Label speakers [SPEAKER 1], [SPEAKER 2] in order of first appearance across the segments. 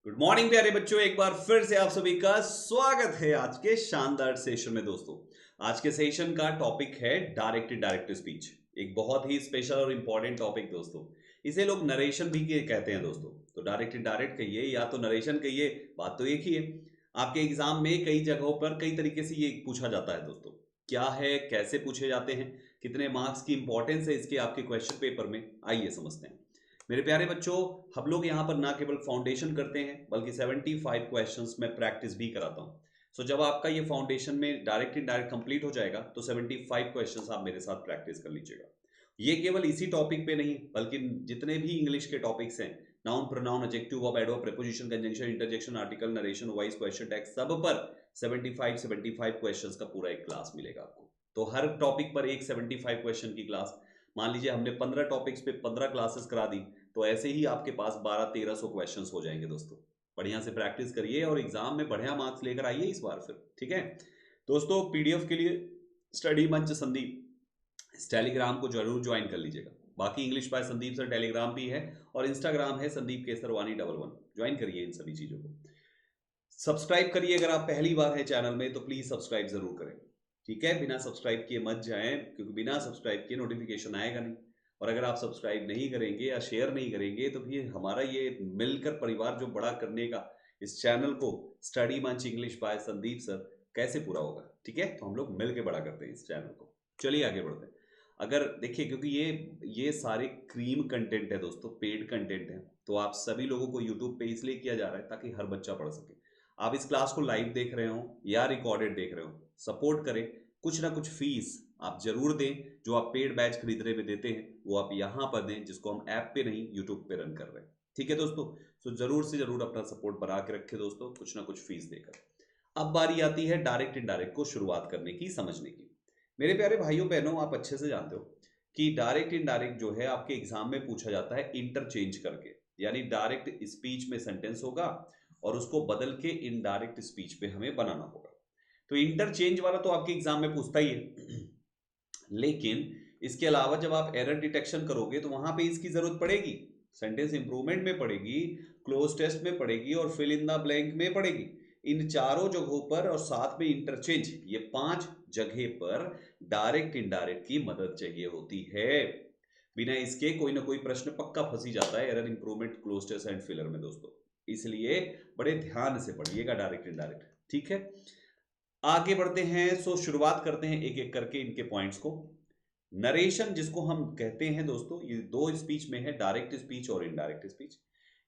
[SPEAKER 1] Good morning प्यारे बच्चों, एक बार फिर से आप सभी का स्वागत है आज के शानदार सेशन में। दोस्तों, आज के सेशन का टॉपिक है डायरेक्ट इनडायरेक्ट स्पीच। एक बहुत ही स्पेशल और इंपॉर्टेंट टॉपिक दोस्तों। इसे लोग नरेशन भी कहते हैं दोस्तों। तो डायरेक्ट इनडायरेक्ट कहिए या तो नरेशन कहिए, बात तो एक ही है। आपके एग्जाम में कई जगहों पर कई तरीके से ये पूछा जाता है दोस्तों। क्या है, कैसे पूछे जाते हैं, कितने मार्क्स की इंपॉर्टेंस है इसके आपके क्वेश्चन पेपर में, आइए समझते हैं। मेरे प्यारे बच्चों, हम लोग यहाँ पर ना केवल फाउंडेशन करते हैं बल्कि 75 क्वेश्चंस में प्रैक्टिस भी कराता हूँ। सो जब आपका ये फाउंडेशन में डायरेक्ट इनडायरेक्ट कंप्लीट हो जाएगा तो 75 क्वेश्चंस आप मेरे साथ प्रैक्टिस कर लीजिएगा। ये केवल इसी टॉपिक पे नहीं बल्कि जितने भी इंग्लिश के टॉपिक्स हैं, noun, pronoun, adjective, verb, adverb, preposition, conjunction, interjection, article, narration, voice, question tag, सब पर 75 क्वेश्चंस का पूरा एक क्लास मिलेगा आपको। तो हर टॉपिक पर एक 75 क्वेश्चन की क्लास। मान लीजिए हमने 15 टॉपिक्स पे 15 क्लासेस करा दी, तो ऐसे ही आपके पास 1200-1300 क्वेश्चंस हो जाएंगे दोस्तों। बढ़िया से प्रैक्टिस करिए और एग्जाम में बढ़िया मार्क्स लेकर आइए इस बार फिर, ठीक है दोस्तों। पीडीएफ के लिए स्टडी मंच संदीप इस टेलीग्राम को जरूर ज्वाइन कर लीजिएगा। बाकी English by Sandeep sir Telegram भी है और इंस्टाग्राम है संदीप केसरवानी 11। ज्वाइन करिए इन सभी चीजों को। सब्सक्राइब करिए, अगर आप पहली बार है चैनल में तो प्लीज सब्सक्राइब जरूर करें, ठीक है। बिना सब्सक्राइब किए मत जाएं, क्योंकि बिना सब्सक्राइब किए नोटिफिकेशन आएगा नहीं। और अगर आप सब्सक्राइब नहीं करेंगे या शेयर नहीं करेंगे तो फिर हमारा ये मिलकर परिवार जो बड़ा करने का इस चैनल को, स्टडी मंच इंग्लिश बाय संदीप सर, कैसे पूरा होगा, ठीक है। तो हम लोग मिल के बड़ा करते हैं इस चैनल को। चलिए आगे बढ़ते हैं। अगर देखिए, क्योंकि ये सारे क्रीम कंटेंट है दोस्तों, पेड कंटेंट है, तो आप सभी लोगों को यूट्यूब पे इसलिए किया जा रहा है ताकि हर बच्चा पढ़ सके। आप इस क्लास को लाइव देख रहे हो या रिकॉर्डेड देख रहे हो, सपोर्ट करें। कुछ ना कुछ फीस आप जरूर दें। जो आप पेड बैच खरीदने में देते हैं वो आप यहां पर दें, जिसको हम ऐप पे नहीं यूट्यूब पे रन कर रहे हैं, ठीक है दोस्तों। तो जरूर से जरूर अपना सपोर्ट बना के रखें दोस्तों, कुछ ना कुछ फीस देकर। अब बारी आती है डायरेक्ट इनडायरेक्ट को शुरुआत करने की, समझने की। मेरे प्यारे भाइयों बहनों, आप अच्छे से जानते हो कि डायरेक्ट इनडायरेक्ट जो है आपके एग्जाम में पूछा जाता है इंटरचेंज करके। यानी डायरेक्ट स्पीच में सेंटेंस होगा और उसको बदल के इनडायरेक्ट स्पीच पे हमें बनाना होगा। तो इंटरचेंज वाला तो आपके एग्जाम में पूछता ही है लेकिन इसके अलावा जब आप एरर डिटेक्शन करोगे तो वहां पे इसकी जरूरत पड़ेगी। सेंटेंस इंप्रूवमेंट में पड़ेगी, क्लोज टेस्ट में पड़ेगी और फिल इन द ब्लैंक में पड़ेगी। इन चारों जगहों पर और साथ में इंटरचेंज, ये 5 जगह पर डायरेक्ट इनडायरेक्ट की मदद चाहिए होती है। बिना इसके कोई ना कोई प्रश्न पक्का फंसी जाता है error, improvement, cloze test and filler में दोस्तों। इसलिए बड़े ध्यान से पढ़िएगा डायरेक्ट इनडायरेक्ट, ठीक है। आगे बढ़ते हैं। सो शुरुआत करते हैं एक एक करके इनके पॉइंट्स को। नरेशन जिसको हम कहते हैं दोस्तों, ये दो स्पीच में है, डायरेक्ट स्पीच और इनडायरेक्ट स्पीच।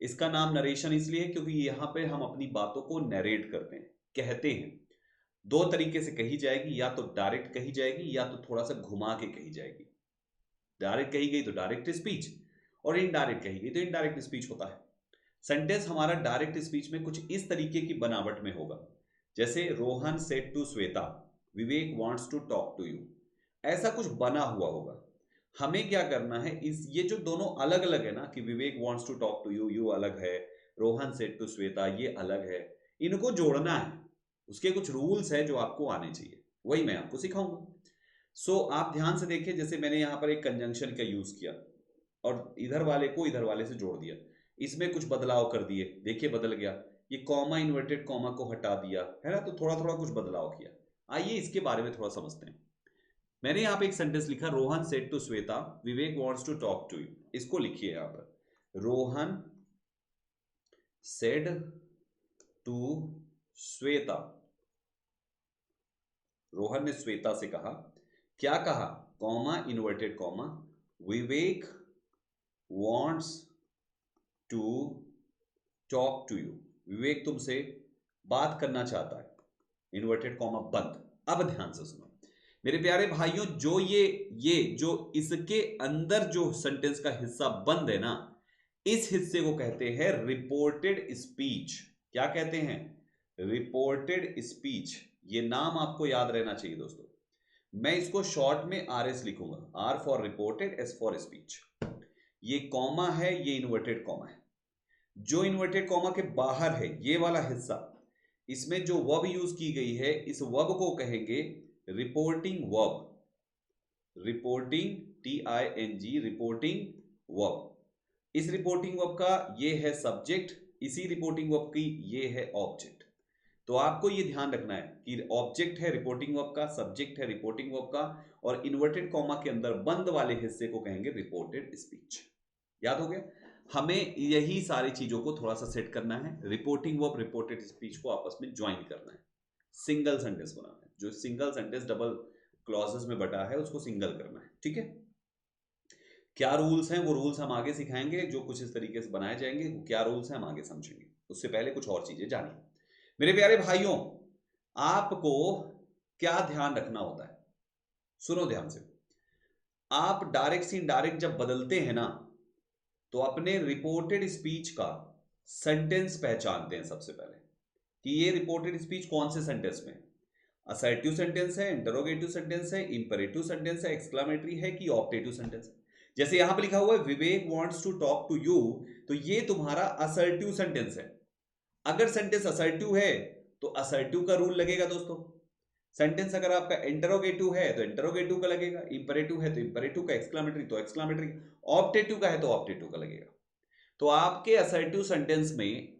[SPEAKER 1] इसका नाम नरेशन इसलिए है क्योंकि यहां पे हम अपनी बातों को नरेट करते हैं, कहते हैं। दो तरीके से कही जाएगी, या तो डायरेक्ट कही जाएगी या तो थोड़ा सा घुमा के कही जाएगी। डायरेक्ट कही गई तो डायरेक्ट स्पीच और इनडायरेक्ट कही गई तो इनडायरेक्ट स्पीच होता है। सेंटेंस हमारा डायरेक्ट स्पीच में कुछ इस तरीके की बनावट में होगा, जैसे Rohan said to Shweta, Vivek wants to talk to you. ऐसा कुछ बना हुआ होगा। हमें क्या करना है, इस ये जो दोनों अलग अलग है ना, कि Vivek wants to talk to you, you अलग है, रोहन सेड टू श्वेता ये अलग है, इनको जोड़ना है। उसके कुछ रूल्स है जो आपको आने चाहिए, वही मैं आपको सिखाऊंगा। सो आप ध्यान से देखिए, जैसे मैंने यहां पर एक कंजंक्शन का यूज किया और इधर वाले को इधर वाले से जोड़ दिया, इसमें कुछ बदलाव कर दिए, देखिए बदल गया। ये कॉमा, इन्वर्टेड कॉमा को हटा दिया है ना, तो थोड़ा थोड़ा कुछ बदलाव किया। आइए इसके बारे में थोड़ा समझते हैं। मैंने यहां पे एक सेंटेंस लिखा, Rohan said to Shweta, Vivek wants to talk to you. इसको लिखिए यहां पर, रोहन सेड टू श्वेता। रोहन ने श्वेता से कहा, क्या कहा, comma, inverted comma, Vivek wants to talk to you. Vivek तुमसे बात करना चाहता है, इन्वर्टेड कॉमा बंद। अब ध्यान से सुनो मेरे प्यारे भाइयों, जो ये जो इसके अंदर जो सेंटेंस का हिस्सा बंद है ना, इस हिस्से को कहते हैं रिपोर्टेड स्पीच। क्या कहते हैं, रिपोर्टेड स्पीच। ये नाम आपको याद रहना चाहिए दोस्तों। मैं इसको शॉर्ट में RS लिखूंगा, R for reported, S for speech. ये कॉमा है, ये इन्वर्टेड कॉमा है। जो इन्वर्टेड कॉमा के बाहर है ये वाला हिस्सा, इसमें जो वर्ब यूज की गई है, इस वर्ब को कहेंगे reporting verb. Reporting, TING, reporting verb. इस रिपोर्टिंग वर्ब का ये है सब्जेक्ट इसी रिपोर्टिंग वर्ब की ये है ऑब्जेक्ट। तो आपको ये ध्यान रखना है कि ऑब्जेक्ट है रिपोर्टिंग वर्ब का, सब्जेक्ट है रिपोर्टिंग वर्ब का, और इन्वर्टेड कॉमा के अंदर बंद वाले हिस्से को कहेंगे रिपोर्टेड स्पीच। याद हो गया? हमें यही सारी चीजों को थोड़ा सा सेट करना है। रिपोर्टिंग वर्ब रिपोर्टेड स्पीच को आपस में ज्वाइन करना है, सिंगल सेंटेंस बनाना है। जो सिंगल सेंटेंस डबल क्लॉजेस में बटा है उसको सिंगल करना है। ठीक है, क्या रूल्स हैं वो रूल्स हम आगे सिखाएंगे, जो कुछ इस तरीके से बनाए जाएंगे। क्या रूल्स हैं हम आगे समझेंगे, उससे पहले कुछ और चीजें जानिए। मेरे प्यारे भाइयों, आपको क्या ध्यान रखना होता है, सुनो ध्यान से। आप डायरेक्ट से इनडायरेक्ट जब बदलते हैं ना, तो अपने रिपोर्टेड स्पीच का सेंटेंस पहचानते हैं सबसे पहले कि ये रिपोर्टेड स्पीच कौन से सेंटेंस में है। असर्टिव सेंटेंस है, इंटरोगेटिव सेंटेंस है, इंपेरेटिव सेंटेंस है, एक्सक्लामेटरी है कि ऑप्टेटिव सेंटेंस है। जैसे यहां पर लिखा हुआ है Vivek wants to talk to you, तो ये तुम्हारा असर्टिव सेंटेंस है। अगर सेंटेंस असर्टिव है तो असर्टिव का रूल लगेगा दोस्तों। सेंटेंस अगर आपका इंटरोगेटिव है तो इंटरोगेटिव का लगेगा, इंपेरेटिव है तो इंपेरेटिव का, एक्सक्लामेटरी तो एक्सक्लामेटरी, ऑप्टेटिव का है तो ऑप्टेटिव का लगेगा। तो आपके असर्टिव सेंटेंस में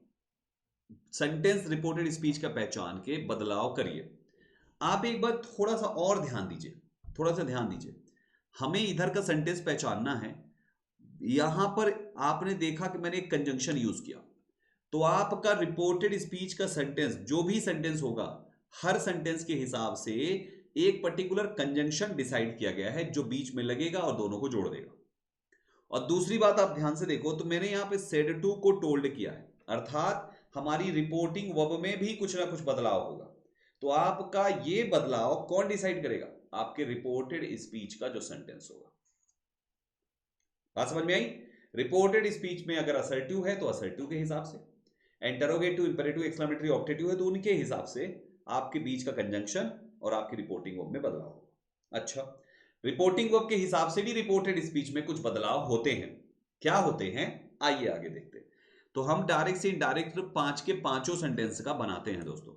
[SPEAKER 1] सेंटेंस रिपोर्टेड स्पीच का पहचान के बदलाव करिए। आप एक बार थोड़ा सा और ध्यान दीजिए, थोड़ा सा ध्यान दीजिए। हमें इधर का सेंटेंस पहचानना है। यहां पर आपने देखा कि मैंने एक कंजंक्शन यूज किया, तो आपका रिपोर्टेड स्पीच का सेंटेंस, जो भी सेंटेंस होगा, हर सेंटेंस के हिसाब से एक पर्टिकुलर कंजंक्शन डिसाइड किया गया है जो बीच में लगेगा और दोनों को जोड़ देगा। और दूसरी बात आप ध्यान से देखो, तो मैंने यहां पे सेड टू को टोल्ड किया है, अर्थात हमारी रिपोर्टिंग वर्ब में भी कुछ ना कुछ बदलाव होगा। तो आपका ये बदलाव कौन डिसाइड करेगा? आपके रिपोर्टेड स्पीच का जो सेंटेंस होगा। बात समझ में आई? रिपोर्टेड स्पीच में अगर असर्टिव है तो असर्टिव के हिसाब से, इंटरोगेटिव, इंपेरेटिव, एक्सक्लेमेटरी, ऑप्टेटिव है तो उनके हिसाब से आपके बीच का कंजंक्शन और आपकी रिपोर्टिंग वर्ब में बदलाव होगा। अच्छा, रिपोर्टिंग वर्ब के हिसाब से भी रिपोर्टेड स्पीच में कुछ बदलाव होते हैं। क्या होते हैं, आइए आगे देखते हैं। तो हम डायरेक्ट से इनडायरेक्ट 5 के 5 सेंटेंस का बनाते हैं दोस्तों।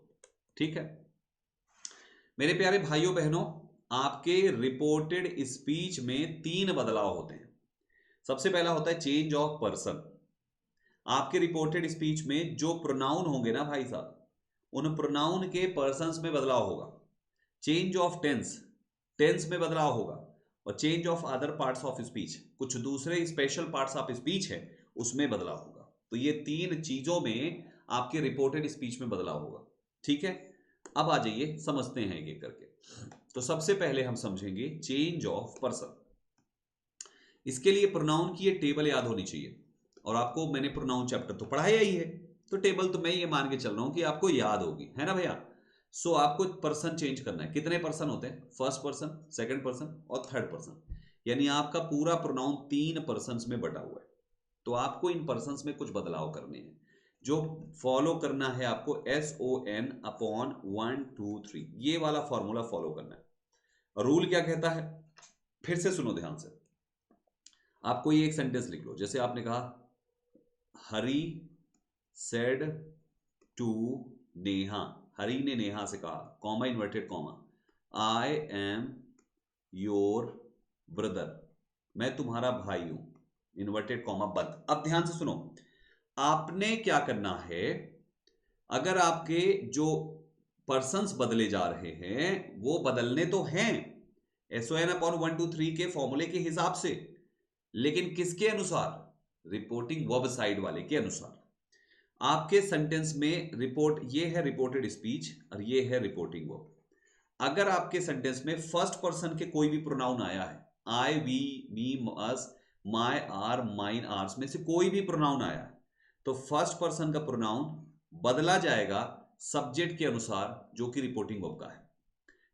[SPEAKER 1] ठीक है मेरे प्यारे भाइयों बहनों, आपके रिपोर्टेड स्पीच में 3 बदलाव होते हैं। सबसे पहला होता है चेंज ऑफ पर्सन। आपके रिपोर्टेड स्पीच में जो प्रोनाउन होंगे ना भाई साहब, उन प्रोनाउन के पर्सन्स में बदलाव होगा। चेंज ऑफ टेंस, टेंस में बदलाव होगा। और change of other parts of speech, कुछ दूसरे स्पेशल पार्ट्स ऑफ स्पीच है उसमें बदलाव होगा। तो ये 3 चीजों में आपके रिपोर्टेड स्पीच में बदलाव होगा। ठीक है, अब आ जाइए समझते हैं एक एक करके। तो सबसे पहले हम समझेंगे चेंज ऑफ पर्सन। इसके लिए प्रोनाउन की ये टेबल याद होनी चाहिए, और आपको मैंने प्रोनाउन चैप्टर तो पढ़ाया ही है, तो टेबल तो मैं ये मान के चल रहा हूं कि आपको याद होगी, है ना भैया। सो आपको पर्सन चेंज करना है। कितने पर्सन होते हैं? फर्स्ट पर्सन, सेकंड पर्सन और थर्ड पर्सन। यानी आपका पूरा प्रोनाउन 3 पर्सन में बटा हुआ है। तो आपको इन पर्सन में कुछ बदलाव करने हैं। जो फॉलो करना है आपको SON अपॉन 1 2 3, ये वाला फॉर्मूला फॉलो करना है। रूल क्या कहता है, फिर से सुनो ध्यान से। आपको ये एक सेंटेंस लिख लो, जैसे आपने कहा हरी सेड टू नेहा, हरी ने नेहा से कहा, comma inverted comma, I am your brother, मैं तुम्हारा भाई हूं, इन्वर्टेड कॉमा बंद। अब ध्यान से सुनो, आपने क्या करना है, अगर आपके जो पर्सन्स बदले जा रहे हैं वो बदलने तो हैं SON अपॉन 1 2 3 के फॉर्मूले के हिसाब से, लेकिन किसके अनुसार? रिपोर्टिंग वर्ब साइड वाले के अनुसार। आपके सेंटेंस में रिपोर्ट, ये है रिपोर्टेड स्पीच और ये है रिपोर्टिंग वर्ब। अगर आपके सेंटेंस में फर्स्ट पर्सन के कोई भी प्रोनाउन आया है, I, we, me, us, my, our, mine, ours में से कोई भी प्रोनाउन आया है, तो फर्स्ट पर्सन का प्रोनाउन बदला जाएगा सब्जेक्ट के अनुसार जो कि रिपोर्टिंग वर्ब का है।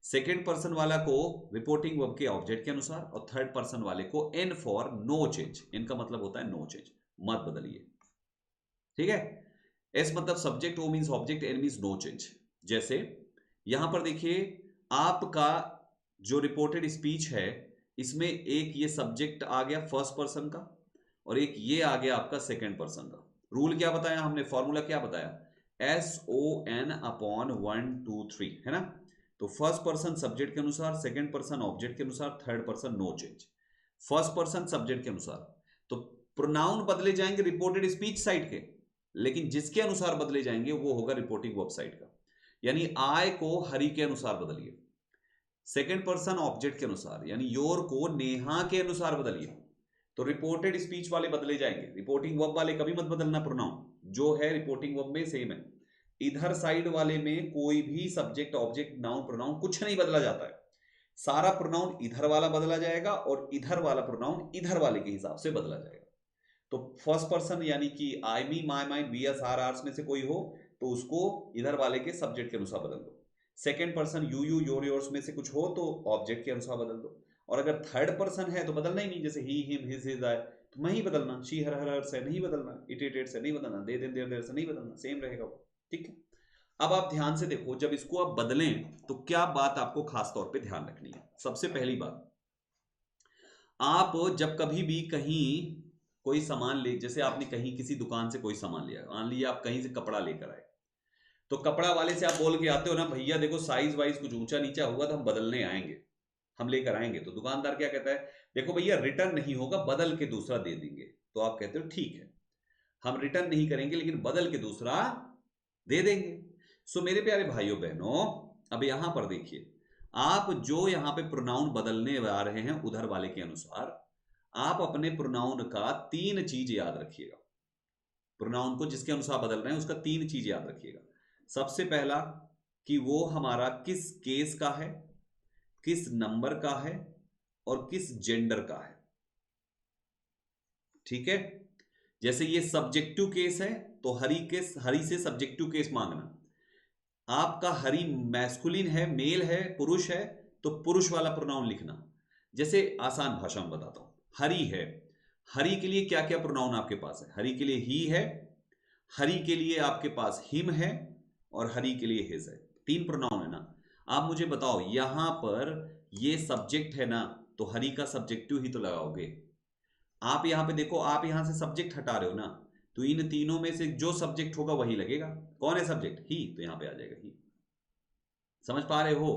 [SPEAKER 1] सेकेंड पर्सन वाला को रिपोर्टिंग वर्ब के ऑब्जेक्ट के अनुसार, और थर्ड पर्सन वाले को एन फॉर नो चेंज, इनका मतलब होता है नो चेंज, मत बदलिए। ठीक है, एस मतलब subject, O means object, N means no change. जैसे यहां पर देखिए, आपका जो रिपोर्टेड स्पीच है इसमें एक ये सब्जेक्ट आ गया फर्स्ट पर्सन का, और एक ये आ गया आपका सेकेंड पर्सन का। रूल क्या बताया हमने, फॉर्मूला क्या बताया, SON अपॉन 1 2 3, है ना। तो फर्स्ट पर्सन सब्जेक्ट के अनुसार, सेकेंड पर्सन ऑब्जेक्ट के अनुसार, third person no change. First person subject के अनुसार, तो प्रोनाउन बदले जाएंगे रिपोर्टेड स्पीच साइड के, लेकिन जिसके अनुसार बदले जाएंगे वो होगा रिपोर्टिंग वेबसाइट का। यानी आई को हरि के अनुसार बदलिए, सेकंड पर्सन ऑब्जेक्ट के अनुसार, यानी योर को नेहा के अनुसार बदलिए, तो रिपोर्टेड स्पीच वाले बदले जाएंगे। रिपोर्टिंग वर्ब वाले कभी मत बदलना, प्रोनाउन जो है रिपोर्टिंग वर्ब में सेम है। इधर साइड वाले में कोई भी सब्जेक्ट ऑब्जेक्ट नाउन प्रोनाउन कुछ नहीं बदला जाता है, सारा प्रोनाउन इधर वाला बदला जाएगा और इधर वाला प्रोनाउन इधर वाले के हिसाब से बदला जाएगा। तो फर्स्ट पर्सन यानी कि I, me, my, mine, we, us, our, ours में से कोई हो तो उसको इधर वाले के सब्जेक्ट के अनुसार बदल दो। Second person you, your, yours में से कुछ हो तो ऑब्जेक्ट के अनुसार बदल दो। और अगर थर्ड पर्सन है तो बदलना ही नहीं, जैसे ही, हिम, हिज, हिज, आए तो नहीं बदलना, शी, हर, हर से नहीं बदलना, इट, इट से नहीं बदलना, दे, देर, देर से नहीं बदलना, सेम रहेगा वो। ठीक है, अब आप ध्यान से देखो, जब इसको आप बदलें तो क्या बात आपको खास तौर पे ध्यान रखनी है। सबसे पहली बात, आप जब कभी भी कहीं कोई सामान ले, जैसे आपने कहीं किसी दुकान से कोई सामान लिया, मान लीजिए आप कहीं से कपड़ा लेकर आए, तो कपड़ा वाले से आप बोल के आते हो ना, भैया देखो साइज वाइज कुछ ऊंचा नीचा हुआ तो हम बदलने आएंगे, हम लेकर आएंगे। तो दुकानदार क्या कहता है, देखो भैया रिटर्न नहीं होगा, बदल के दूसरा दे देंगे। तो आप कहते हो ठीक है, हम रिटर्न नहीं करेंगे लेकिन बदल के दूसरा दे देंगे। सो मेरे प्यारे भाइयों बहनों, अब यहां पर देखिए, आप जो यहां पे प्रोनाउन बदलने आ रहे हैं उधर वाले के अनुसार, आप अपने प्रोनाउन का 3 चीज याद रखिएगा। प्रोनाउन को जिसके अनुसार बदल रहे हैं उसका 3 चीज याद रखिएगा। सबसे पहला कि वो हमारा किस केस का है, किस नंबर का है और किस जेंडर का है। ठीक है, जैसे ये सब्जेक्टिव केस है तो हरी से सब्जेक्टिव केस मांगना। आपका हरी मैस्कुलिन है, मेल है, पुरुष है, तो पुरुष वाला प्रोनाउन लिखना। जैसे आसान भाषा में बताता हूं, हरी है, हरी के लिए क्या क्या प्रोनाउन आपके पास है? हरी के लिए ही है, हरी के लिए आपके पास हिम है और हरी के लिए हिज है। 3 प्रोनाउन है ना। आप मुझे बताओ, यहां पर ये सब्जेक्ट है ना, तो हरी का सब्जेक्टिव ही तो लगाओगे। आप यहां पे देखो, आप यहां से सब्जेक्ट हटा रहे हो ना, तो इन तीनों में से जो सब्जेक्ट होगा वही लगेगा। कौन है सब्जेक्ट? ही, तो यहां पे आ जाएगा ही। समझ पा रहे हो?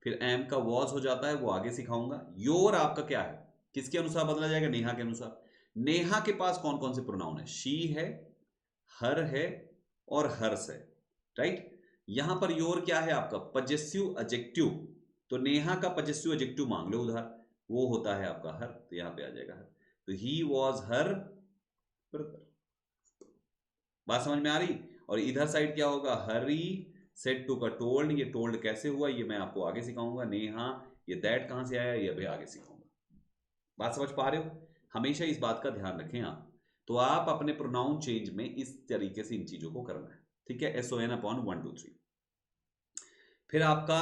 [SPEAKER 1] फिर एम का वॉज हो जाता है, वो आगे सिखाऊंगा। योर आपका क्या है, किसके अनुसार बदला जाएगा? नेहा के अनुसार। नेहा के पास कौन कौन से प्रोनाउन है? शी है, हर है और हर्स है, राइट। यहां पर योर क्या है आपका? Possessive adjective. तो नेहा का पजेसिव एडजेक्टिव मांग लो उधर, वो होता है आपका हर, तो यहां पे आ जाएगा हर। तो ही वॉज हर ब्रदर। बात समझ में आ रही? और इधर साइड क्या होगा? हरी सेड टू का टोल्ड। ये टोल्ड कैसे हुआ ये मैं आपको आगे सिखाऊंगा। नेहा, ये दैट कहां से आया ये भी आगे सिखाऊंगा। बात समझ पा रहे हो? हमेशा इस बात का ध्यान रखें आप। तो आप अपने प्रोनाउन चेंज में इस तरीके से इन चीजों को करना है, ठीक है। SON upon 1 2 3। फिर आपका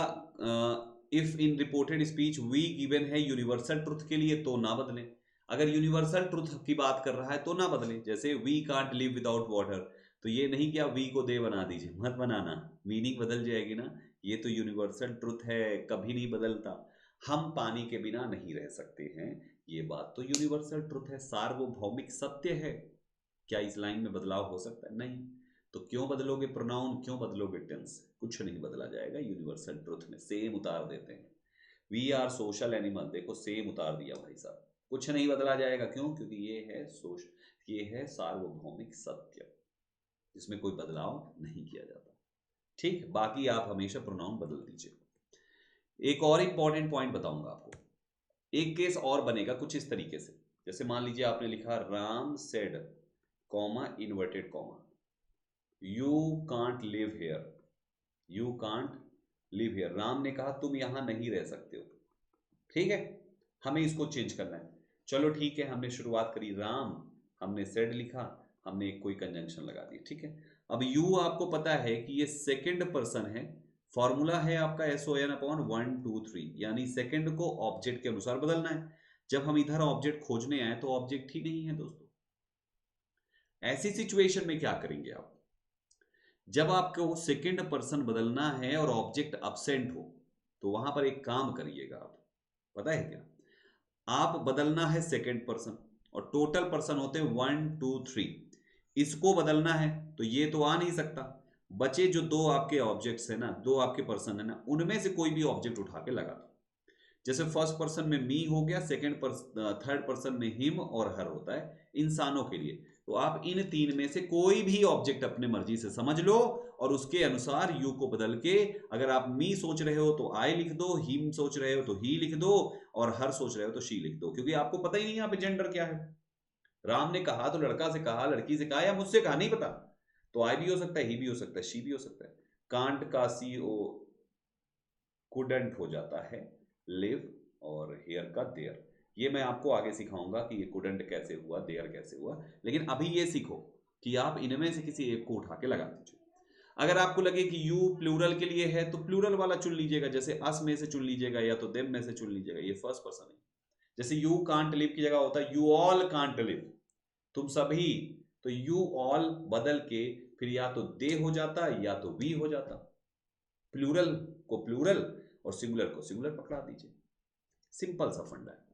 [SPEAKER 1] if in reported speech we given है यूनिवर्सल ट्रुथ के लिए तो ना बदलें। अगर यूनिवर्सल ट्रुथ की बात कर रहा है तो ना बदलें। जैसे we can't live without water, तो ये नहीं कि आप वी को दे बना दीजिए, मत बनाना, मीनिंग बदल जाएगी ना। ये तो यूनिवर्सल ट्रुथ है, कभी नहीं बदलता। हम पानी के बिना नहीं रह सकते हैं, ये बात तो यूनिवर्सल ट्रुथ है, सार्वभौमिक सत्य है। क्या इस लाइन में बदलाव हो सकता है? नहीं। तो क्यों बदलोगे प्रोनाउन, क्यों बदलोगे टेंस? कुछ नहीं बदला जाएगा, यूनिवर्सल ट्रुथ में सेम उतार देते हैं। वी आर सोशल एनिमल, देखो सेम उतार दिया भाई साहब, कुछ नहीं बदला जाएगा। क्यों? क्योंकि ये है सार्वभौमिक सत्य, जिसमें कोई बदलाव नहीं किया जाता। ठीक, बाकी आप हमेशा प्रोनाउन बदल दीजिए। एक और इंपॉर्टेंट पॉइंट बताऊंगा आपको। एक केस और बनेगा कुछ इस तरीके से, जैसे मान लीजिए आपने लिखा Ram said comma inverted comma, you can't live here, you can't live here. Ram ने कहा तुम यहां नहीं रह सकते हो। ठीक है, हमें इसको चेंज करना है। चलो ठीक है, हमने शुरुआत करी राम, हमने सेड लिखा, हमने एक कोई कंजंक्शन लगा दी। ठीक है, अब यू आपको पता है कि ये सेकंड पर्सन है, फॉर्मूला है आपका SON अपॉन 1 2 3, यानी सेकंड को ऑब्जेक्ट के अनुसार बदलना है। जब हम इधर ऑब्जेक्ट खोजने आए तो ऑब्जेक्ट ही नहीं है दोस्तों। ऐसी सिचुएशन में क्या करेंगे आप? जब आपको सेकंड पर्सन बदलना है और ऑब्जेक्ट अब्सेंट हो, तो वहां पर एक काम करिएगा आप, पता है क्या? आप बदलना है सेकंड पर्सन और टोटल पर्सन होते हैं 1 2 3। इसको बदलना है तो ये तो आ नहीं सकता। बचे जो 2 आपके ऑब्जेक्ट्स है ना, 2 आपके पर्सन है ना, उनमें से कोई भी ऑब्जेक्ट उठा के लगा दो। जैसे फर्स्ट पर्सन में मी हो गया, थर्ड पर्सन में हिम और हर होता है इंसानों के लिए। तो आप इन तीन में से कोई भी ऑब्जेक्ट अपने मर्जी से समझ लो और उसके अनुसार यू को बदल के, अगर आप मी सोच रहे हो तो आई लिख दो, हिम सोच रहे हो तो ही लिख दो, और हर सोच रहे हो तो शी लिख दो, क्योंकि आपको पता ही नहीं यहाँ पे जेंडर क्या है। राम ने कहा तो लड़का से कहा, लड़की से कहा, या मुझसे कहा, नहीं पता। तो आई भी हो सकता है, ही भी हो सकता है, शी भी हो सकता है। कांट का सी ओ कुडंट हो जाता है लिव, और हेयर का देयर। ये मैं आपको आगे सिखाऊंगा कि ये कुडंट कैसे हुआ, देयर कैसे हुआ, लेकिन अभी ये सीखो कि आप इनमें से किसी एक को उठा के लगा दीजिए। अगर आपको लगे कि यू प्लूरल के लिए है तो प्लूरल वाला चुन लीजिएगा, जैसे अस में से चुन लीजिएगा या तो देम में से चुन लीजिएगा, ये फर्स्ट पर्सन है। जैसे यू कांट लिव की जगह होता है यू ऑल कांट लिव, तुम सभी, तो यू ऑल बदल के फिर या तो दे हो जाता या तो वी हो जाता। प्लूरल को प्लूरल और सिंगुलर को सिंगुलर पकड़ा दीजिए, सिंपल सा फंडा है।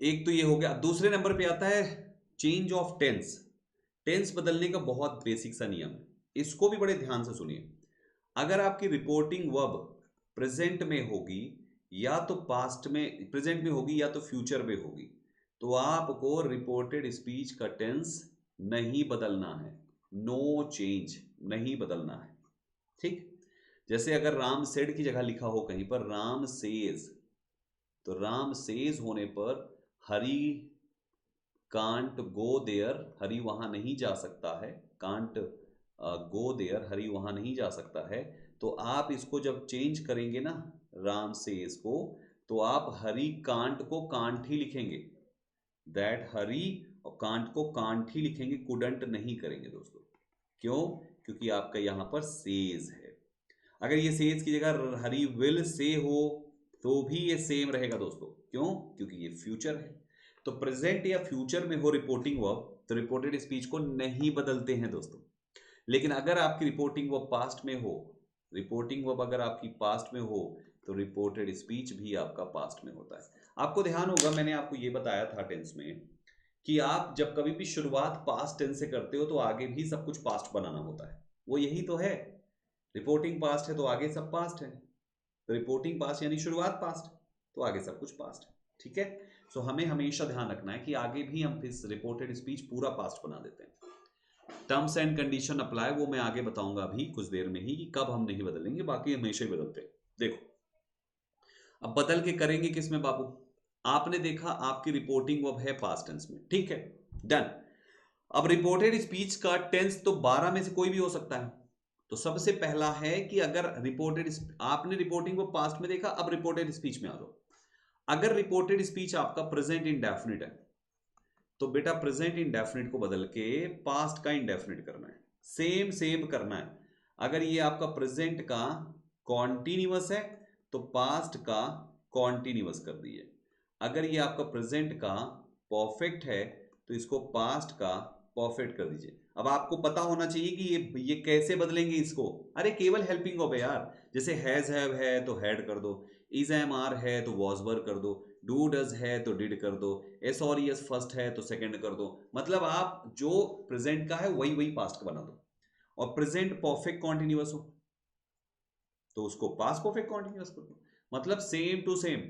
[SPEAKER 1] एक तो ये हो गया। दूसरे नंबर पे आता है चेंज ऑफ टेंस। टेंस बदलने का बहुत बेसिक सा नियम है, इसको भी बड़े ध्यान से सुनिए। अगर आपकी रिपोर्टिंग वर्ब प्रेजेंट में होगी या तो पास्ट में, प्रेजेंट में होगी या तो फ्यूचर में होगी, तो आपको रिपोर्टेड स्पीच का टेंस नहीं बदलना है, नो चेंज, नहीं बदलना है, ठीक। जैसे अगर राम सेड की जगह लिखा हो कहीं पर राम सेज, तो राम सेज होने पर हरी कांट गो देयर, हरी वहां नहीं जा सकता है, कांट गो देयर, हरी वहां नहीं जा सकता है। तो आप इसको जब चेंज करेंगे ना राम सेज को, तो आप हरी कांट को कांट ही लिखेंगे, दैट हरी, और कांट को कांट ही लिखेंगे, कुडंट नहीं करेंगे दोस्तों। क्यों? क्योंकि आपका यहां पर सेज है। अगर ये सेज की जगह हरी विल से हो तो भी ये सेम रहेगा दोस्तों। क्यों? क्योंकि ये फ्यूचर है। तो प्रेजेंट या फ्यूचर में हो रिपोर्टिंग वर्ब तो रिपोर्टेड स्पीच को नहीं बदलते हैं दोस्तों। लेकिन अगर आपकी रिपोर्टिंग वर्ब पास्ट में हो, रिपोर्टिंग वर्ब अगर आपकी पास्ट में हो तो रिपोर्टेड स्पीच भी आपका पास्ट में होता है। आपको ध्यान होगा, मैंने आपको ये बताया था टेंस में कि आप जब कभी भी शुरुआत पास्ट टेंस से करते हो तो आगे भी सब कुछ पास्ट बनाना होता है। वो यही तो है, रिपोर्टिंग पास्ट है तो आगे सब पास्ट है, तो रिपोर्टिंग पास्ट यानी शुरुआत पास्ट, तो आगे सब कुछ पास्ट है, ठीक है। सो हमें हमेशा ध्यान रखना है कि आगे भी हम इस रिपोर्टेड स्पीच पूरा पास्ट बना देते हैं। टर्म्स एंड कंडीशन अप्लाई, वो मैं आगे बताऊंगा अभी कुछ देर में ही कि कब हम नहीं बदलेंगे, बाकी हमेशा ही बदलते हैं। देखो अब बदल के करेंगे किस में बाबू? आपने देखा आपकी रिपोर्टिंग वर्ब है पास्ट टेंस में, ठीक है, डन। अब रिपोर्टेड स्पीच का टेंस तो 12 में से कोई भी हो सकता है। तो सबसे पहला है कि अगर रिपोर्टेड, आपने रिपोर्टिंग को पास्ट में देखा, अब रिपोर्टेड स्पीच में आ जाओ। अगर रिपोर्टेड स्पीच आपका प्रेजेंट इंडेफिनिट है तो बेटा प्रेजेंट इंडेफिनिट को बदल के पास्ट का इंडेफिनिट करना है, सेम सेम करना है। अगर ये आपका प्रेजेंट का कॉन्टिन्यूअस है तो पास्ट का कॉन्टिन्यूअस कर दीजिए। अगर ये आपका प्रेजेंट का परफेक्ट है तो इसको पास्ट का परफेक्ट कर दीजिए। अब आपको पता होना चाहिए कि ये कैसे बदलेंगे इसको। अरे केवल हेल्पिंग वर्ब है यार, जैसे हैज हैव है तो हैड कर दो, इज एम आर है तो वॉज वर कर दो, डू डज है तो डिड कर दो, एस और यस फर्स्ट है तो सेकंड कर दो। मतलब आप जो प्रेजेंट का है वही वही पास्ट का बना दो। और प्रेजेंट परफेक्ट कॉन्टिन्यूअस हो तो उसको पास्ट परफेक्ट कॉन्टिन्यूअस कर दो। मतलब same to same,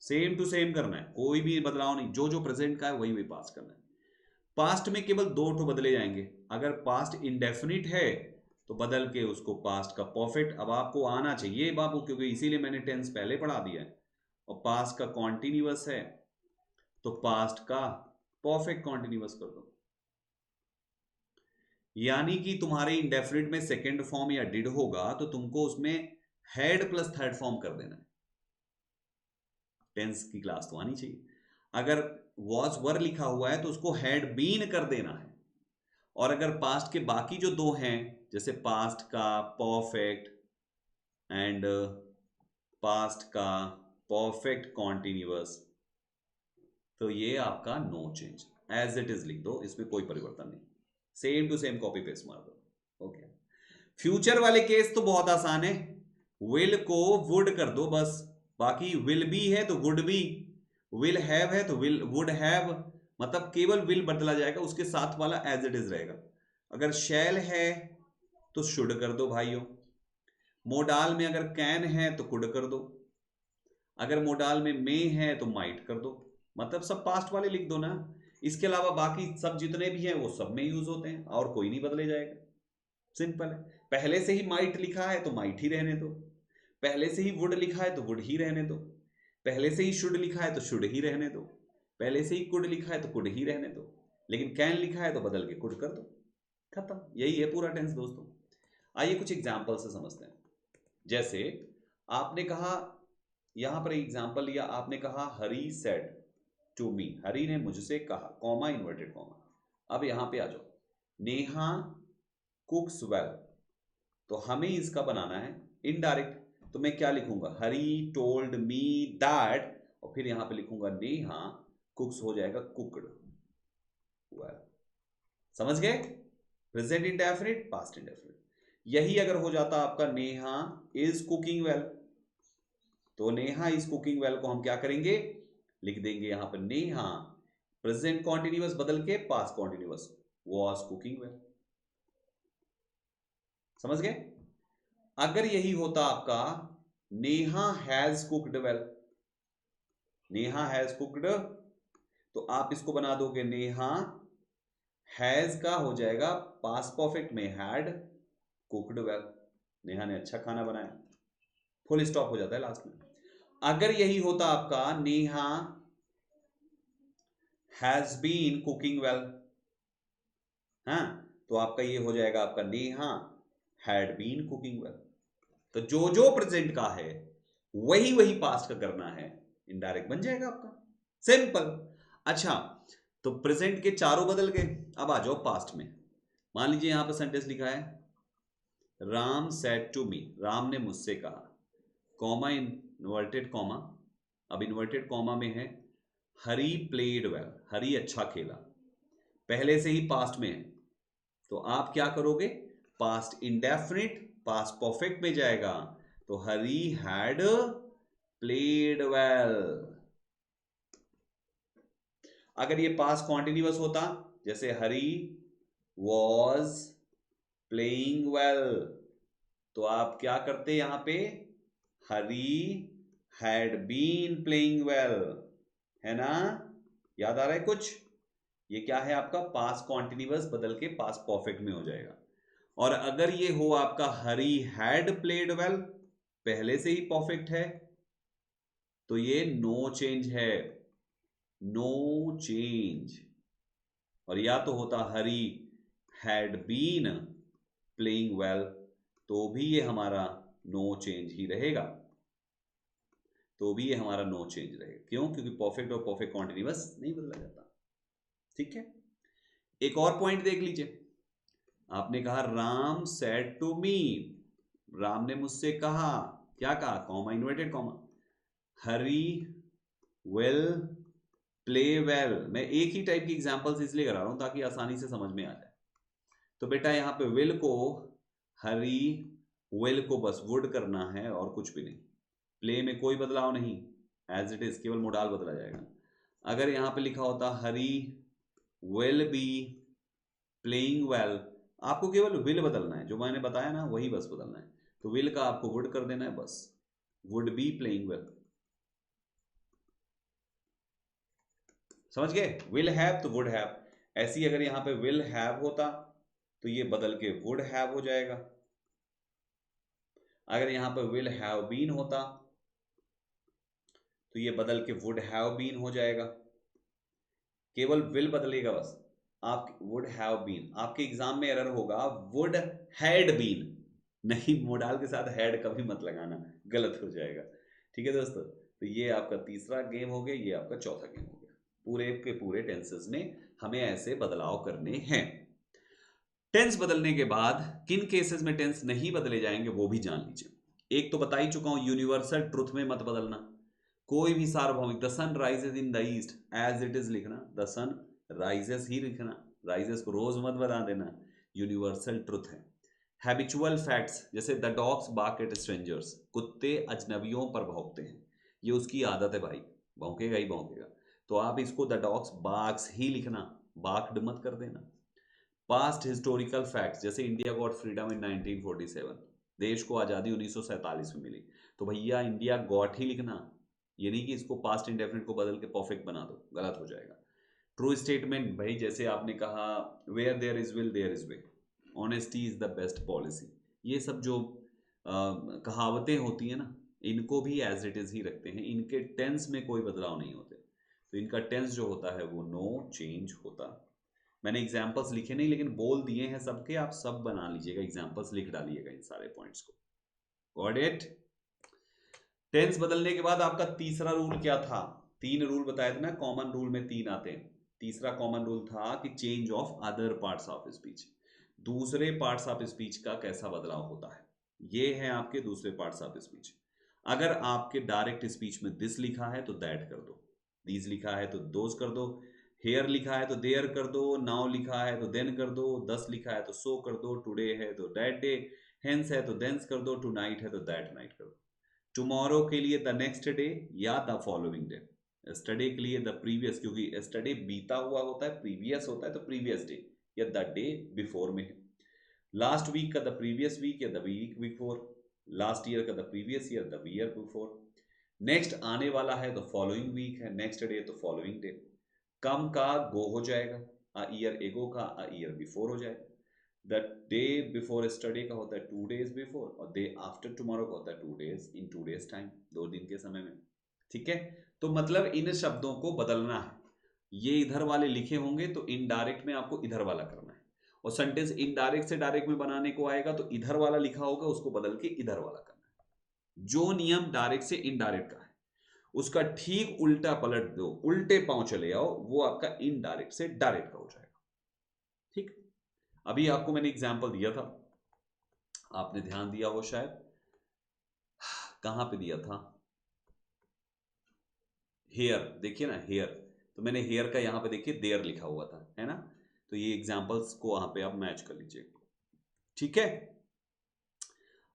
[SPEAKER 1] same to same करना है, कोई भी बदलाव नहीं, जो जो प्रेजेंट का है वही वही पास्ट करना है। पास्ट में केवल दो ठो बदले जाएंगे। अगर पास्ट इंडेफिनिट है तो बदल के उसको पास्ट का परफेक्ट, अब आपको आना चाहिए बाबू क्योंकि इसीलिए मैंने टेंस पहले पढ़ा दिया है। और पास्ट का कॉन्टिन्यूअस है तो पास्ट का परफेक्ट कॉन्टिन्यूअस कर दो। यानी कि तुम्हारे इंडेफिनिट में सेकेंड फॉर्म या डिड होगा तो तुमको उसमें हैड प्लस थर्ड फॉर्म कर देना है। टेंस की क्लास तो आनी चाहिए। अगर वॉज वर लिखा हुआ है तो उसको हैड बीन कर देना है। और अगर पास्ट के बाकी जो दो हैं जैसे पास्ट का परफेक्ट एंड पास्ट का परफेक्ट कॉन्टिन्यूअस, तो ये आपका no change, as it is लिख दो, इसमें कोई परिवर्तन नहीं, same to same copy paste मार दो। ओके। फ्यूचर वाले केस तो बहुत आसान है, विल को वुड कर दो बस, बाकी विल बी है तो वुड बी, विल हैव है तो विल वुड हैव, मतलब केवल विल बदला जाएगा, उसके साथ वाला एज इट इज रहेगा। अगर शैल है तो शुड कर दो भाइयों, मोडाल में अगर कैन है तो कुड कर दो, अगर मोडाल में मे है तो माइट कर दो, मतलब सब पास्ट वाले लिख दो ना। इसके अलावा बाकी सब जितने भी हैं वो सब में यूज होते हैं और कोई नहीं बदले जाएगा। सिंपल है। पहले से ही माइट लिखा है तो माइट ही रहने दो, पहले से ही वुड लिखा है तो वुड ही रहने दो, पहले से ही शुड लिखा है तो शुड ही रहने दो, पहले से ही कुड लिखा है तो कुड ही रहने दो, लेकिन कैन लिखा है तो बदल के कुड कर दो, खत्म। यही है पूरा टेंस दोस्तों। आइए कुछ एग्जाम्पल से समझते हैं। जैसे आपने कहा, यहां पर एग्जाम्पल लिया, आपने कहा हरी सेड टू मी, हरी ने मुझसे कहा, कॉमा इन्वर्टेड कॉमा। अब यहां पे आ जाओ, नेहा कुक्स वेल, तो हमें इसका बनाना है इनडायरेक्ट, तो मैं क्या लिखूंगा, हरी टोल्ड मी दैट, और फिर यहां पे लिखूंगा नेहा कुक्स, हो जाएगा कुकड वेल। समझ गए? Present indefinite, past indefinite. यही अगर हो जाता आपका नेहा इज कुकिंग वेल, तो नेहा इज कुकिंग वेल को हम क्या करेंगे, लिख देंगे यहां पर नेहा प्रेजेंट कॉन्टिन्यूअस बदल के past continuous was cooking well. समझ गए? अगर यही होता आपका Neha has cooked well, Neha has cooked, तो आप इसको बना दोगे नेहा हैज का हो जाएगा पास्ट परफेक्ट में हैड कुक्ड वेल, नेहा ने अच्छा खाना बनाया, फुल स्टॉप हो जाता है लास्ट में। अगर यही होता आपका Neha has been cooking well, हाँ, तो आपका ये हो जाएगा आपका Neha had been cooking well. तो जो जो प्रेजेंट का है वही वही पास्ट का करना है, इनडायरेक्ट बन जाएगा आपका, सिंपल। अच्छा, तो प्रेजेंट के चारों बदल गए, अब आ जाओ पास्ट में। मान लीजिए यहां पर सेंटेंस लिखा है Ram said to me, Ram ने मुझसे कहा, कॉमा इन्वर्टेड कॉमा, अब इन्वर्टेड कॉमा में है हरी प्लेड वेल, हरी अच्छा खेला, पहले से ही पास्ट में है, तो आप क्या करोगे, पास्ट इंडेफिनिट पास्ट परफेक्ट में जाएगा, तो हरी हैड प्लेड वेल। अगर ये पास्ट कॉन्टिन्यूअस होता, जैसे हरी वॉज प्लेइंग वेल, तो आप क्या करते यहां पे, हरी हैड बीन प्लेइंग वेल, है ना? याद आ रहा है कुछ? ये क्या है आपका, पास्ट कॉन्टिन्यूअस बदल के पास्ट परफेक्ट में हो जाएगा। और अगर ये हो आपका हरी हैड प्लेड वेल, पहले से ही परफेक्ट है, तो ये नो चेंज है, नो चेंज। और या तो होता हरी हैड बीन प्लेइंग वेल, तो भी ये हमारा नो चेंज ही रहेगा, तो भी ये हमारा नो चेंज रहेगा। क्यों? क्योंकि परफेक्ट और परफेक्ट कॉन्टिन्यूअस नहीं बदला जाता। ठीक है, एक और पॉइंट देख लीजिए, आपने कहा Ram said to me, Ram ने मुझसे कहा, क्या कहा, comma inverted comma, Hari will play well. मैं एक ही टाइप की एग्जांपल्स इसलिए करा रहा हूं ताकि आसानी से समझ में आ जाए। तो बेटा यहां पे विल को, हरी विल को बस वुड करना है और कुछ भी नहीं, प्ले में कोई बदलाव नहीं, एज इट इज, केवल मोडाल बदला जाएगा। अगर यहां पे लिखा होता हरी विल बी प्लेइंग वेल, आपको केवल विल बदलना है, जो मैंने बताया ना वही बस बदलना है, तो विल का आपको वुड कर देना है बस, वुड बी प्लेइंग वेल। समझ गए? विल हैव तो वुड हैव, ऐसी अगर यहां पे विल हैव होता तो ये बदल के वुड हैव हो जाएगा। अगर यहां पर विल हैव बीन होता तो ये बदल के वुड हैव बीन हो जाएगा, केवल विल बदलेगा बस। आप वुड हैव बीन, आपके एग्जाम में एरर होगा वुड हैड बीन, नहीं मोडाल के साथ हैड कभी मत लगाना, गलत हो जाएगा। ठीक है दोस्तों, तो ये आपका तीसरा गेम हो गया, ये आपका चौथा गेम हो गया। पूरे के पूरे टेंसेस में हमें ऐसे बदलाव करने हैं। टेंस बदलने के बाद किन केसेस में टेंस नहीं बदले जाएंगे वो भी जान लीजिए। एक तो बता ही चुका हूं, यूनिवर्सल ट्रुथ में मत बदलना, कोई भी सार्वभौमिक, the sun rises in the east as it is लिखना, द सन राइजेस ही लिखना, राइजेस को रोज मत बता देना, यूनिवर्सल ट्रुथ है। हैबिचुअल फैक्ट्स, जैसे the dogs bark at strangers, कुत्ते अजनबियों पर भौंकते हैं, ये उसकी आदत है भाई, भौंकेगा ही भौंकेगा, तो आप इसको द डॉग्स बार्क्स ही लिखना, बार्क्ड मत कर देना। पास्ट हिस्टोरिकल फैक्ट्स, जैसे इंडिया गॉट फ्रीडम इन 1947, देश को आज़ादी 1947 में मिली, तो भैया इंडिया गॉट ही लिखना, ये नहीं कि इसको पास्ट इंडेफिनिट को बदल के परफेक्ट बना दो, गलत हो जाएगा। ट्रू स्टेटमेंट, भाई जैसे आपने कहा where there is will there is way, honesty is the best policy, ये सब जो कहावतें होती हैं ना, इनको भी एज इट इज ही रखते हैं, इनके टेंस में कोई बदलाव नहीं होते। तो इनका टेंस जो होता है वो नो चेंज होता। मैंने एग्जाम्पल्स लिखे नहीं लेकिन बोल दिए हैं सबके, आप सब बना लीजिएगा, एग्जाम्पल्स लिख डालिएगा इन सारे पॉइंट्स को। Got it? टेंस बदलने के बाद आपका तीसरा रूल क्या था? 3 रूल बताए थे ना, कॉमन रूल में 3 आते हैं। तीसरा कॉमन रूल था कि change of other parts of speech, दूसरे पार्ट्स ऑफ स्पीच का कैसा बदलाव होता है। ये है आपके दूसरे पार्ट्स ऑफ स्पीच। अगर आपके डायरेक्ट स्पीच में दिस लिखा है तो दैट कर दो, दीज लिखा है तो दोज कर दो, हेयर लिखा है तो देयर कर दो, नाउ लिखा है तो देन कर दो, दस लिखा है तो सो कर दो, टुडे है तो दैट डे, हेंस है तो देंस कर दो, टू नाइट है तो दैट नाइट कर दो, टुमारो के लिए द नेक्स्ट डे या द फॉलोइंग डे, स्टडे के लिए द प्रीवियस, क्योंकि स्टडे बीता हुआ होता है, प्रीवियस होता है तो प्रीवियस डे या द डे बिफोर में है, लास्ट वीक का द प्रीवियस वीक या the week before, last year का the previous year the year before, next आने वाला है तो फॉलोइंग वीक है, नेक्स्ट डे तो फॉलोइंग डे, कम का गो हो जाएगा, अ ईयर एगो का अ ईयर बिफोर हो जाएगा, द डे बिफोर स्टडी का होता है 2 days बिफोर, और डे आफ्टर टुमारो का होता है 2 days इन 2 days टाइम, 2 दिन के समय में। ठीक है, तो मतलब इन शब्दों को बदलना है, ये इधर वाले लिखे होंगे तो इनडायरेक्ट में आपको इधर वाला करना है, और सेंटेंस इनडायरेक्ट से डायरेक्ट में बनाने को आएगा तो इधर वाला लिखा होगा उसको बदल के इधर वाला करना है। जो नियम डायरेक्ट से इनडायरेक्ट का है उसका ठीक उल्टा पलट दो, उल्टे पांव चले आओ, वो आपका इनडायरेक्ट से डायरेक्ट का हो जाएगा। ठीक, अभी आपको मैंने एग्जांपल दिया था, आपने ध्यान दिया हो शायद, कहां पे दिया था, हेयर, देखिए ना हेयर, तो मैंने हेयर का यहां पे देखिए देयर लिखा हुआ था, है ना, तो ये एग्जांपल्स को वहां पे आप मैच कर लीजिए। ठीक है,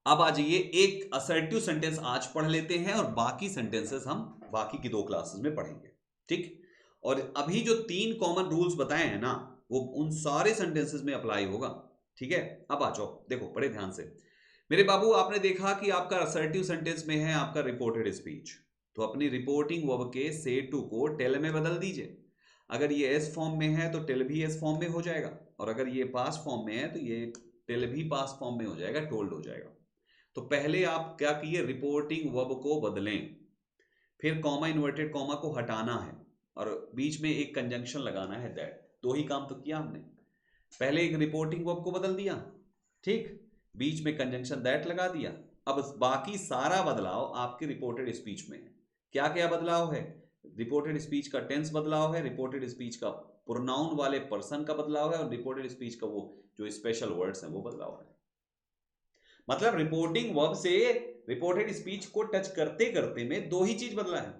[SPEAKER 1] अब आ जाइए, एक असर्टिव सेंटेंस आज पढ़ लेते हैं और बाकी सेंटेंसेस हम बाकी की 2 क्लासेस में पढ़ेंगे। ठीक, और अभी जो 3 कॉमन रूल्स बताए हैं ना वो उन सारे सेंटेंसेस में अप्लाई होगा। ठीक है, अब आ जाओ, देखो बड़े ध्यान से मेरे बाबू, आपने देखा कि आपका असर्टिव सेंटेंस में है आपका रिपोर्टेड स्पीच, तो अपनी रिपोर्टिंग वर्ब के से टू को टेल में बदल दीजिए। अगर ये एस फॉर्म में है तो टेल भी एस फॉर्म में हो जाएगा, और अगर ये पास फॉर्म में है तो ये टेल भी पास फॉर्म में हो जाएगा, टोल्ड हो जाएगा। तो पहले आप क्या किए, रिपोर्टिंग वर्ब को बदलें, फिर कॉमा इन्वर्टेड कॉमा को हटाना है और बीच में एक कंजंक्शन लगाना है दैट। 2 ही काम तो किया हमने, पहले एक रिपोर्टिंग वर्ब को बदल दिया, ठीक, बीच में कंजंक्शन दैट लगा दिया। अब बाकी सारा बदलाव आपके रिपोर्टेड स्पीच में है। क्या क्या बदलाव है, रिपोर्टेड स्पीच का टेंस बदलाव है, रिपोर्टेड स्पीच का प्रोनाउन वाले पर्सन का बदलाव है, और रिपोर्टेड स्पीच का वो जो स्पेशल वर्ड्स हैं वो बदलाव है। मतलब रिपोर्टिंग वर्ब से रिपोर्टेड स्पीच को टच करते करते में 2 ही चीज बदला है।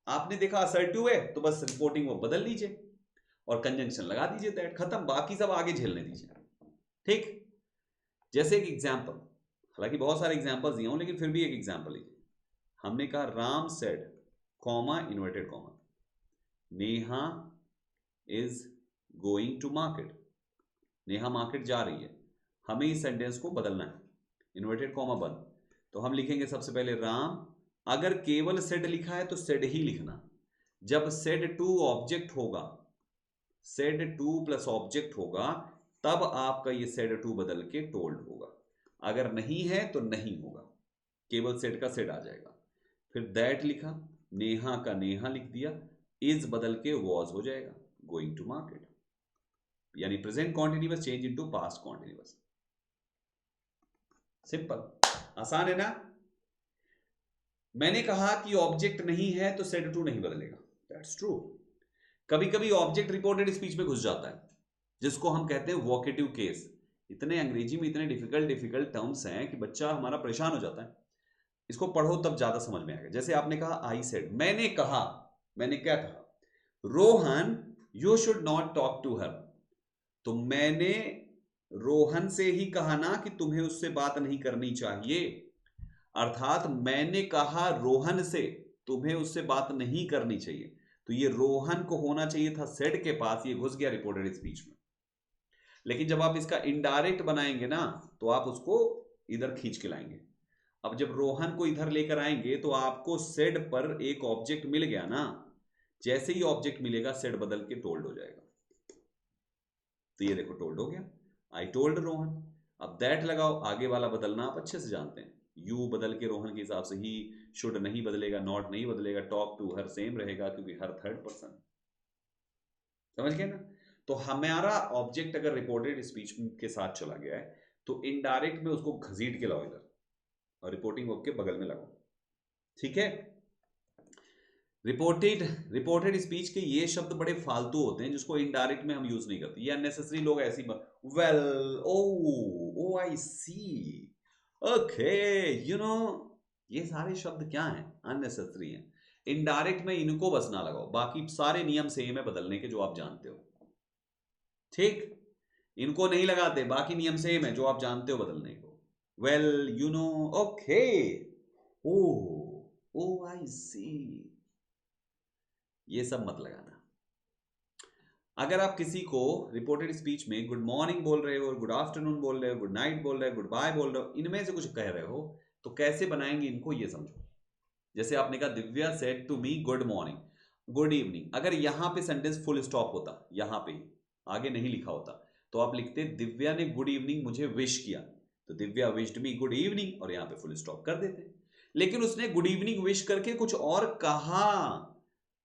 [SPEAKER 1] आपने देखा असर्टिव है तो बस रिपोर्टिंग वर्ब बदल लीजिए और कंजंक्शन लगा दीजिए दैट, खत्म, बाकी सब आगे झेलने दीजिए। ठीक, जैसे एक एग्जांपल, हालांकि बहुत सारे एग्जांपल्स दिए हूं लेकिन फिर भी एक एग्जांपल लीजिए। हमने कहा Ram said comma inverted comma Neha is going to market, Neha market जा रही है, हमें इस सेंटेंस को बदलना है, इन्वर्टेड कॉमा बंद, तो हम लिखेंगे सबसे पहले राम, अगर केवल सेड लिखा है तो सेड ही लिखना, जब सेड टू ऑब्जेक्ट होगा, सेड टू प्लस ऑब्जेक्ट होगा तब आपका ये सेड टू बदल के टोल्ड होगा, अगर नहीं है तो नहीं होगा, केवल सेड का सेड आ जाएगा। फिर दैट लिखा, नेहा का नेहा लिख दिया, इज बदल के वॉज हो जाएगा, गोइंग टू मार्केट, यानी present continuous change into past continuous. Simple, आसान है ना। मैंने कहा कि ऑब्जेक्ट नहीं है तो सेड टू नहीं बदलेगा, दैट्स ट्रू। कभी कभी ऑब्जेक्ट रिपोर्टेड स्पीच में घुस जाता है जिसको हम कहते हैं वोकेटिव केस। इतने अंग्रेजी में इतने डिफिकल्ट टर्म्स हैं कि बच्चा हमारा परेशान हो जाता है, इसको पढ़ो तब ज्यादा समझ में आएगा। जैसे आपने कहा आई सेड, मैंने कहा, मैंने क्या कहा, Rohan you should not talk to her, तो मैंने रोहन से ही कहा ना कि तुम्हें उससे बात नहीं करनी चाहिए, अर्थात मैंने कहा रोहन से तुम्हें उससे बात नहीं करनी चाहिए, तो ये रोहन को होना चाहिए था सेड के पास, ये घुस गया रिपोर्टेड स्पीच में। लेकिन जब आप इसका इनडायरेक्ट बनाएंगे ना तो आप उसको इधर खींच के लाएंगे। अब जब रोहन को इधर लेकर आएंगे तो आपको सेड पर एक ऑब्जेक्ट मिल गया ना, जैसे ही ऑब्जेक्ट मिलेगा सेड बदल के टोल्ड हो जाएगा। तो ये देखो टोल्ड हो गया, आई टोल्ड रोहन। अब दैट लगाओ, आगे वाला बदलना आप अच्छे से जानते हैं, यू बदल के रोहन के हिसाब से ही शुड नहीं बदलेगा, नॉट नहीं बदलेगा, टॉक टू हर सेम रहेगा क्योंकि हर थर्ड पर्सन। समझ गए ना? तो हमारा ऑब्जेक्ट अगर रिपोर्टेड स्पीच के साथ चला गया है तो इनडायरेक्ट में उसको घसीट के लाओ इधर और रिपोर्टिंग वर्ब के बगल में लगाओ। ठीक है? रिपोर्टेड स्पीच के ये शब्द बड़े फालतू होते हैं जिसको इनडायरेक्ट में हम यूज नहीं करते, ये अननेसेसरी लोग ऐसी well, oh I see, okay, you know, ये सारे शब्द क्या हैं? अननेसेसरी हैं। इनडायरेक्ट में इनको बस ना लगाओ, बाकी सारे नियम सेम है बदलने के जो आप जानते हो। ठीक, इनको नहीं लगाते, बाकी नियम सेम है जो आप जानते हो बदलने को। Well, you know, okay, O, O I सी, ये सब मत लगाना। अगर आप किसी को रिपोर्टेड स्पीच में गुड मॉर्निंग बोल रहे हो, गुड आफ्टरनून बोल रहे हो, गुड नाइट बोल रहे हो, गुड बाय बोल रहे हो, इनमें से कुछ कह रहे हो तो कैसे बनाएंगे इनको ये समझो। जैसे आपने कहा Divya said to me good morning, good evening, अगर यहां पे सेंटेंस फुल स्टॉप होता, यहां पे ही आगे नहीं लिखा होता, तो आप लिखते दिव्या ने गुड इवनिंग मुझे विश किया, तो दिव्या विश्ड मी गुड इवनिंग और यहां पे फुल स्टॉप कर देते। लेकिन उसने गुड इवनिंग विश करके कुछ और कहा,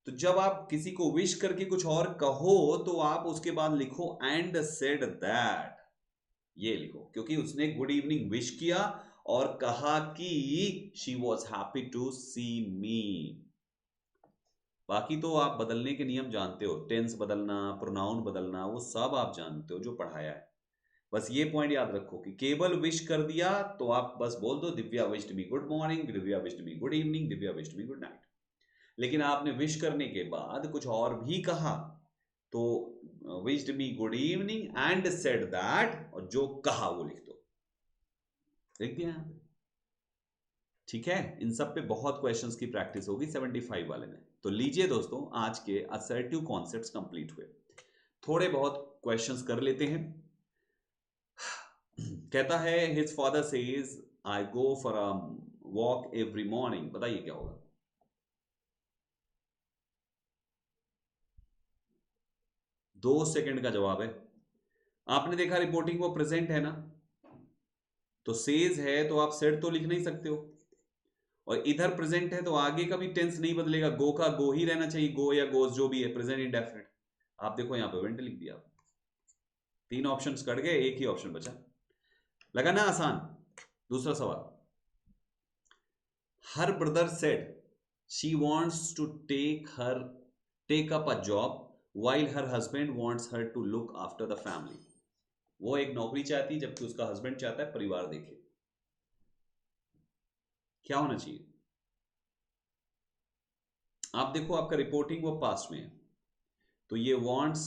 [SPEAKER 1] तो जब आप किसी को विश करके कुछ और कहो तो आप उसके बाद लिखो एंड सेड दैट, ये लिखो, क्योंकि उसने गुड इवनिंग विश किया और कहा कि शी वॉज हैप्पी टू सी मी। बाकी तो आप बदलने के नियम जानते हो, टेंस बदलना, प्रोनाउन बदलना, वो सब आप जानते हो जो पढ़ाया है। बस ये पॉइंट याद रखो कि केवल विश कर दिया तो आप बस बोल दो दिव्या विश्ड मी गुड मॉर्निंग, दिव्या विश्ड मी गुड इवनिंग, दिव्या विश्ड मी गुड नाइट। लेकिन आपने विश करने के बाद कुछ और भी कहा तो wished me good evening and said that, और जो कहा वो लिख दो, लिख दिया यहां पे। ठीक है? इन सब पे बहुत क्वेश्चंस की प्रैक्टिस होगी 75 वाले में। तो लीजिए दोस्तों, आज के असर्टिव कॉन्सेप्ट्स कंप्लीट हुए, थोड़े बहुत क्वेश्चंस कर लेते हैं। कहता है his father says I go for a walk every morning, बताइए क्या होगा? 2 सेकंड का जवाब है। आपने देखा रिपोर्टिंग वो प्रेजेंट है ना, तो सेज है तो आप सेड तो लिख नहीं सकते हो, और इधर प्रेजेंट है तो आगे का भी टेंस नहीं बदलेगा, गो का गो ही रहना चाहिए, गो या गोज जो भी है, प्रेजेंट इंडेफिनिट। आप देखो यहां पे वेंट लिख दिया, 3 ऑप्शंस कट गए, एक ही ऑप्शन बचा। लगा ना आसान? दूसरा सवाल, her brother said she wants to take up a job while her husband wants her to look after the family। वो एक नौकरी चाहती है जबकि उसका हस्बैंड चाहता है परिवार देखे। क्या होना चाहिए? आप देखो आपका रिपोर्टिंग वो पास्ट में है, तो ये wants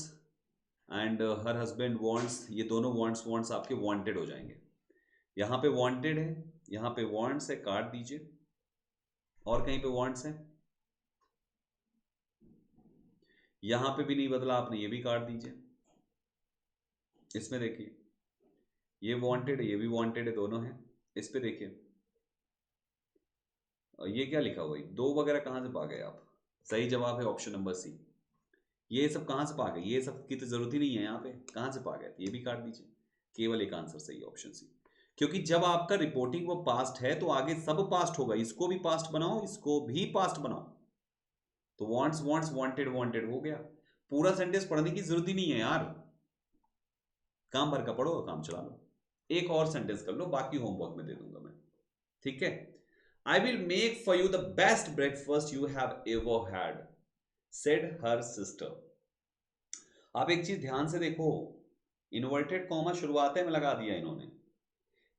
[SPEAKER 1] and her husband wants, ये दोनों वांट्स आपके वांटेड हो जाएंगे। यहां पे वांटेड है, यहां पे वांट्स है, काट दीजिए, और कहीं पे वांट्स है, यहां पे भी नहीं बदला आपने, ये भी काट दीजिए। इसमें देखिए ये वांटेड है, ये भी वांटेड है, दोनों है। इस पे देखिए ये क्या लिखा हुआ है, दो वगैरह कहां से पा गए आप? सही जवाब है ऑप्शन नंबर सी। ये सब कहां से पा गए? ये सब की तो जरूरत ही नहीं है, यहाँ पे कहां से पा गए? ये भी काट दीजिए, केवल एक आंसर सही, ऑप्शन सी। क्योंकि जब आपका रिपोर्टिंग वो पास्ट है तो आगे सब पास्ट होगा, इसको भी पास्ट बनाओ, इसको भी पास्ट बनाओ, तो वांट्स वांट्स वांटेड वांटेड हो गया। पूरा सेंटेंस पढ़ने की जरूरत ही नहीं है यार, काम भर का पढ़ो, काम चला लो, एक और सेंटेंस कर लो, बाकी होमवर्क में दे दूंगा मैं। ठीक है? I will make for you the best breakfast you have ever had, said her sister. आप एक चीज ध्यान से देखो, इन्वर्टेड कॉमा शुरुआत में लगा दिया इन्होंने,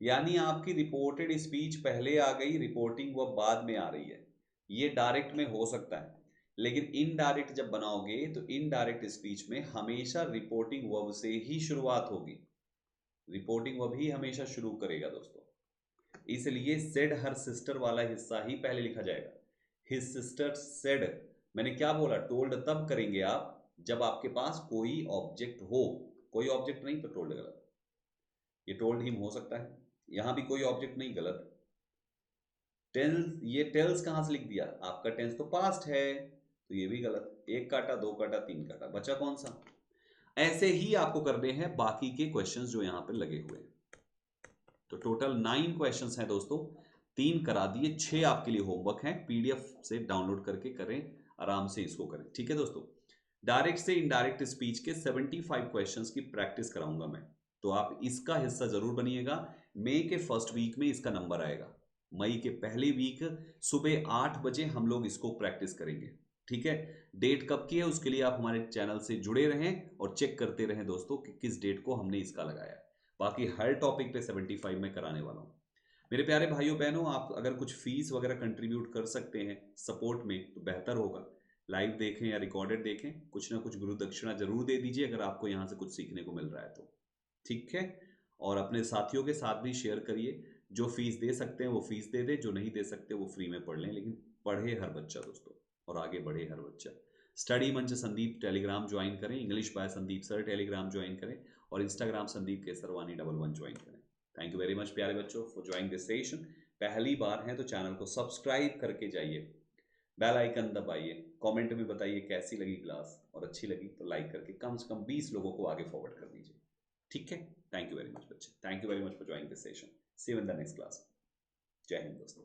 [SPEAKER 1] यानी आपकी रिपोर्टेड स्पीच पहले आ गई, रिपोर्टिंग वो बाद में आ रही है। ये डायरेक्ट में हो सकता है, लेकिन इनडायरेक्ट जब बनाओगे तो इनडायरेक्ट स्पीच में हमेशा रिपोर्टिंग वर्ब से ही शुरुआत होगी, रिपोर्टिंग वर्ब ही हमेशा शुरू करेगा दोस्तों। इसलिए सेड हर सिस्टर वाला हिस्सा ही पहले लिखा जाएगा। हिज सिस्टर सेड, मैंने क्या बोला, टोल्ड तब करेंगे आप जब आपके पास कोई ऑब्जेक्ट हो, कोई ऑब्जेक्ट नहीं तो टोल्ड गलत, ये टोल्ड हिम हो सकता है, यहां भी कोई ऑब्जेक्ट नहीं, गलत। टेल्स, ये टेल्स कहां से लिख दिया? आपका टेंस तो पास्ट है तो ये भी गलत, एक काटा, दो काटा, तीन काटा, बचा कौन सा? ऐसे ही आपको करने हैं बाकी के क्वेश्चंस जो यहां पे लगे हुए हैं। तो टोटल 9 क्वेश्चंस हैं दोस्तों, 3 करा दिए, 6 आपके लिए होमवर्क है, पीडीएफ से डाउनलोड करके करें, आराम से इसको करें, ठीक है दोस्तों। डायरेक्ट से इनडायरेक्ट स्पीच के 75 क्वेश्चंस की प्रैक्टिस कराऊंगा मैं, तो आप इसका हिस्सा जरूर बनिएगा। मई के फर्स्ट वीक में इसका नंबर आएगा, मई के पहले वीक सुबह 8 बजे हम लोग इसको प्रैक्टिस करेंगे, ठीक है। डेट कब की है उसके लिए आप हमारे चैनल से जुड़े रहें और चेक करते रहें दोस्तों कि किस डेट को हमने इसका लगाया है। बाकी हर टॉपिक पे 75 में कराने वाला हूं। मेरे प्यारे भाइयों बहनों, आप अगर कुछ फीस वगैरह कंट्रीब्यूट कर सकते हैं सपोर्ट में तो बेहतर होगा। लाइव देखें या रिकॉर्डेड देखें, कुछ ना कुछ गुरु दक्षिणा जरूर दे दीजिए अगर आपको यहाँ से कुछ सीखने को मिल रहा है तो, ठीक है। और अपने साथियों के साथ भी शेयर करिए, जो फीस दे सकते हैं वो फीस दे दे, जो नहीं दे सकते वो फ्री में पढ़ लें, लेकिन पढ़े हर बच्चा दोस्तों और आगे बढ़े हर बच्चा। स्टडी मंच संदीप टेलीग्राम ज्वाइन करें, English by Sandeep sir Telegram join करें, और इंस्टाग्राम संदीप केसरवानी 11 ज्वाइन करें। थैंक यू वेरी मच प्यारे बच्चों फॉर ज्वाइनिंग दिस सेशन। पहली बार है तो चैनल को सब्सक्राइब करके जाइए, बेल आइकन दबाइए, कमेंट में बताइए कैसी लगी क्लास, और अच्छी लगी तो लाइक करके कम से कम 20 लोगों को आगे फॉरवर्ड कर दीजिए, ठीक है। थैंक यू वेरी मच बच्चे, thank you very much for joining this session. See you in the next class. Jai Hind दोस्तों।